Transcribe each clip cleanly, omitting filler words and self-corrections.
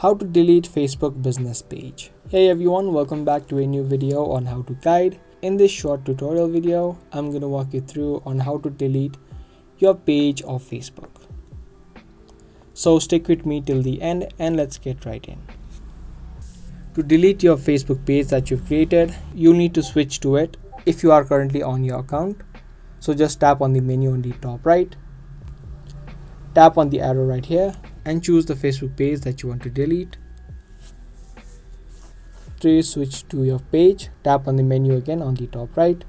How to delete Facebook business page. Hey everyone, welcome back to a new video on how to guide. In this short tutorial video, I'm going to walk you through on how to delete your page of Facebook. So stick with me till the end and let's get right in. To delete your Facebook page that you've created, you'll need to switch to it if you are currently on your account. So just tap on the menu on the top right, tap on the arrow right here and choose the Facebook page that you want to delete. To switch to your page, tap on the menu again on the top right.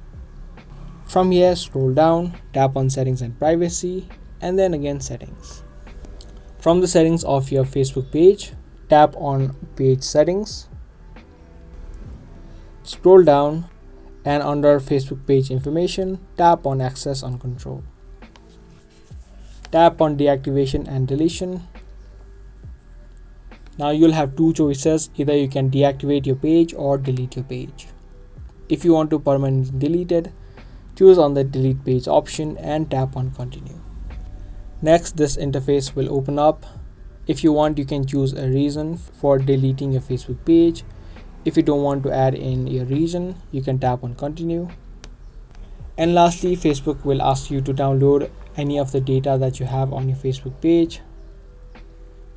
From here, scroll down, tap on settings and privacy, and then again settings. From the settings of your Facebook page, tap on page settings. Scroll down and under Facebook page information, tap on access and control. Tap on deactivation and deletion. Now you'll have two choices, either you can deactivate your page or delete your page. If you want to permanently delete it, choose on the delete page option and tap on continue. Next, this interface will open up. If you want, you can choose a reason for deleting your Facebook page. If you don't want to add in your reason, you can tap on continue. And lastly, Facebook will ask you to download any of the data that you have on your Facebook page,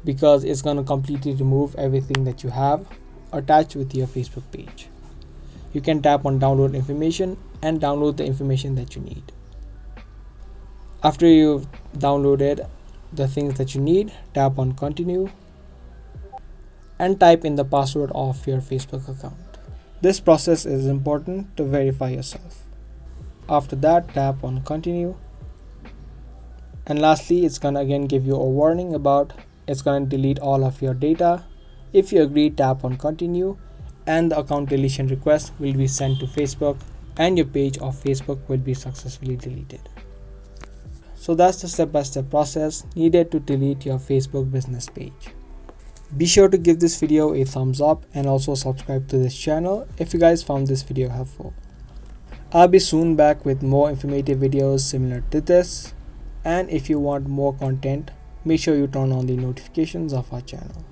because it's going to completely remove everything that you have attached with your Facebook page. You can tap on download information and download the information that you need. After you've downloaded the things that you need, tap on continue and type in the password of your Facebook account. This process is important to verify yourself. After that, tap on continue. And lastly, it's gonna again give you a warning about it's going to delete all of your data. If you agree, tap on continue and the account deletion request will be sent to Facebook and your page of Facebook will be successfully deleted. So that's the step-by-step process needed to delete your Facebook business page. Be sure to give this video a thumbs up and also subscribe to this channel if you guys found this video helpful. I'll be soon back with more informative videos similar to this, and if you want more content, make sure you turn on the notifications of our channel.